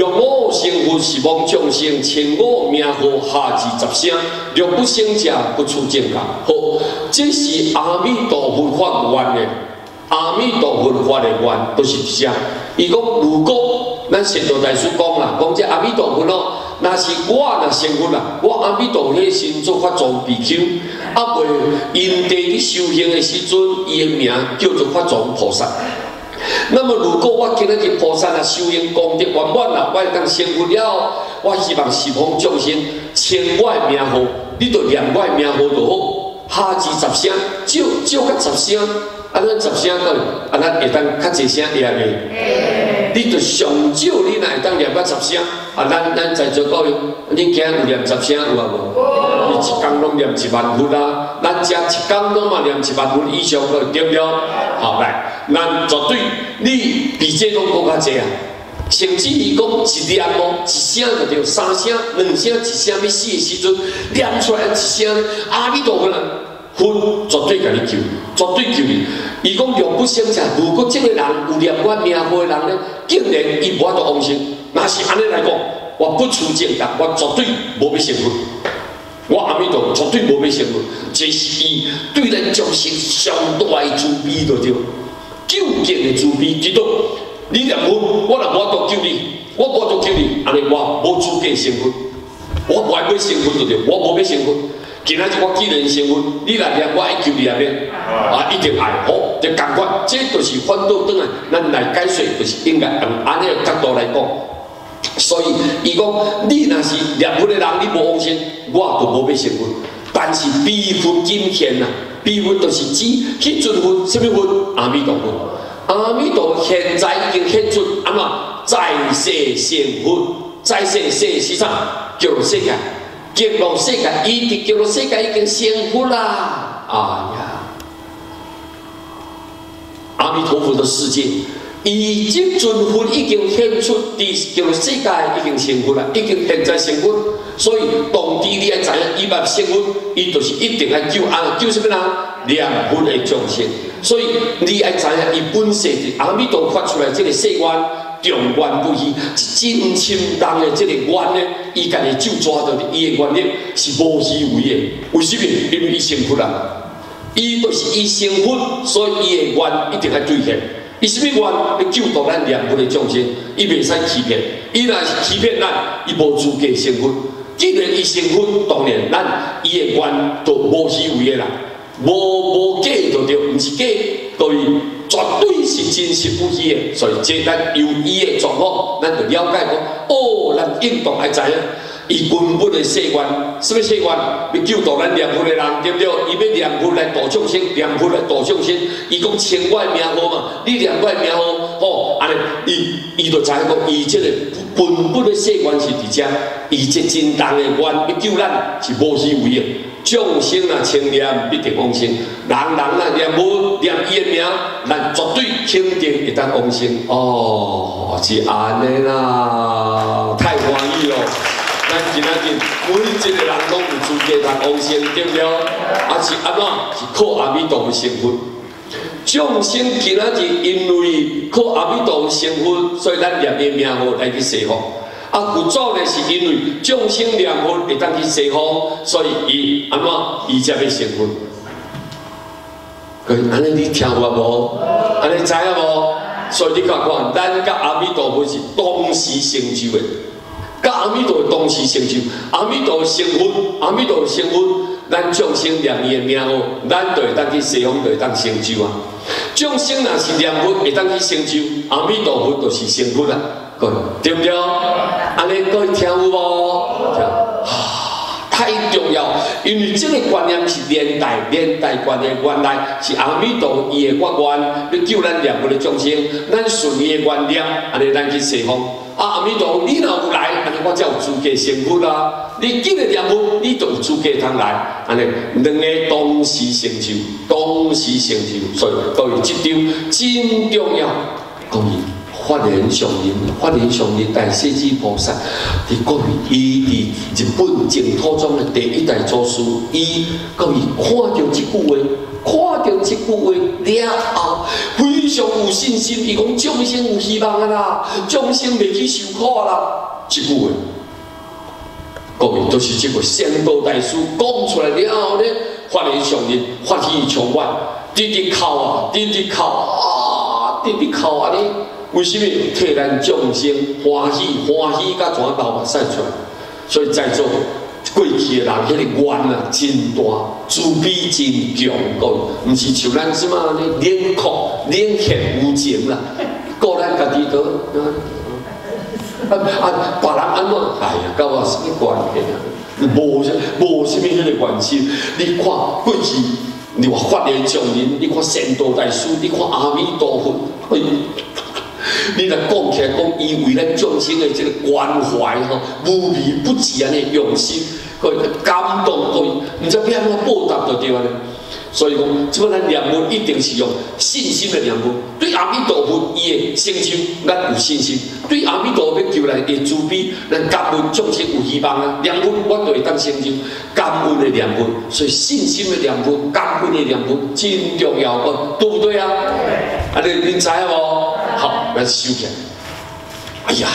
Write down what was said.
5成佛是望众生，15名号下至10声，6不生者不出正觉。好，这是阿弥陀佛法愿的。阿弥陀佛法的愿都是啥？伊讲如果咱善导大师讲啦，讲这阿弥陀佛咯，若是我若成佛啦，我阿弥陀佛迄时做法藏比丘，啊未因地去修行的时阵，伊的名叫做法藏菩萨。那么如果我今日是菩萨啊，修行功德圆满啦，我当成佛了，我希望十方众生称我的名号，你就念我的名号就好，下至10声，少到10声。啊，咱10声个，啊，咱会当较济声念的。你着上少，你若会当念到10声，啊，咱在座各位，恁今有念10声有啊无？你一工拢念1万佛啊，咱遮一工拢嘛念1万佛以上个，对不对？好来，咱绝对你比这拢更较济啊。甚至于讲一念哦，一声就对，3声、2声、1声要死的时阵，念出来一声，阿弥陀佛啊！佛绝对甲你救，绝对救你。伊讲6不生者，如果这个人有念我名号的人呢，竟然伊无法度往生，若是安尼来讲，我不出正觉，我绝对无要成佛。我阿弥陀佛绝对无要成佛，这是伊对咱众生上大的慈悲就对，究竟的慈悲知道。你念佛，我若无法度救你，我无法度救你，安尼我无资格成佛。我不爱要成佛就对，我无要成佛。今仔日我既然成佛，你来念我爱求你安尼，啊，一定爱好，就共款，这就是反倒转来，咱来解说，就是应该用安尼个角度来讲。所以，伊讲你若是念佛的人，你无往生，我就无要成佛。但是悲佛今现啊，悲佛就是指迄尊佛，什么佛？阿弥陀佛。阿弥陀佛现在已经显出安怎在世成佛，在世是啥？叫做世界。极乐世界，伊伫极乐世界已经成佛啦！哎呀，阿弥陀佛的世界，伊即尊佛已经显出伫极乐世界已经成佛啦，已经现在成佛。所以当地你爱知影，伊捌成佛，伊就是一定爱救救什么人？念佛的众生。所以你爱知影，伊本身阿弥陀佛发出来这个誓愿。重愿不移，真深重的这个愿呢，伊家己就抓到伊的愿力是无虚伪的。为什么？因为伊成佛啦，伊就是伊成佛，所以伊的愿一定要兑现。伊什么愿？要救度咱念佛的众生，伊袂使欺骗。伊若是欺骗咱，伊无资格成佛。既然伊成佛，当然咱伊的愿就无虚伪的啦，无假就对，毋是假，所以。绝对是真实不虚的，所以这咱由伊的状况，咱就了解讲，哦，咱应当爱知影，伊根本的誓愿，什么誓愿？要救度咱念佛的人，对不对？伊要念佛来度众生，念佛来度众生。伊讲称我的名号嘛，你念我的名号，哦，安尼，伊就知影讲，伊这个根本的誓愿是伫遮，伊这真重的愿要救咱是无虚伪的。众生啊，称念必定往生；人啊念无念伊的名，咱绝对肯定会当往生。哦，是安尼啦，太欢喜咯！咱今仔日每一个人拢有资格当往生，对不对？啊是安怎？是靠阿弥陀佛成佛。众生今仔日因为靠阿弥陀佛成佛，所以咱念伊名号来去释放。啊，古早呢是因为众生念佛会当去西方，所以伊安怎伊才要成佛。安尼你听有无？安尼知影无？所以你看看，咱甲阿弥陀佛是同时成就的，甲阿弥陀佛同时成就。阿弥陀佛成佛，阿弥陀佛成佛，咱众生念伊的名号，咱就会当去西方，就会当成就啊。众生若是念佛会当去成就，阿弥陀佛就是成佛啦。对不对？安尼各位听有无？太重要，因为这个观念是连带观念，原来是阿弥陀佛伊的法愿，要救咱念佛的众生，咱顺伊的愿念，安尼咱去西方。阿弥陀佛，你若有来，安尼我才有资格成佛啦。你今日念佛，你就有资格通来，安尼两个同时成就，同时成就，所以各位这张真重要，讲伊。法莲上人，法莲上人大势至菩萨，伫讲伊伫日本净土中的第一代祖师，伊讲伊看到这句话，看到这句话了后，非常有信心，伊讲众生有希望啊啦，众生袂去受苦啦。这句话，各位都是这个仙道大师讲出来了后呢，法轮上人发起充满，直直哭啊，直直哭啊，直直哭啊！你为什么替咱众生欢喜欢喜，甲怎流目屎出来？所以在座过去的人，迄个愿啊真大，慈悲真强，各位，毋是像咱即马呢冷酷、冷血无情啦，顾咱家己倒。别人安怎？哎呀，甲我什么关系啊？无什么迄个关系。你看过去，你话法轮上人，你看仙道大师，你看阿弥陀佛，你来讲起来讲，伊为咱众生的这个关怀吼，无微不至安尼用心，各位感动各位，唔知要安怎报答就对啊咧。所以讲，即摆咱念佛一定是用信心的念佛。对阿弥陀佛伊的成就，咱有信心；对阿弥陀佛求来的慈悲，咱感恩众生有希望啊。念佛我就会当成就，感恩的念佛，所以信心的念佛、感恩的念佛真重要个，对不对啊？啊，你知无？好，来收起来。哎呀！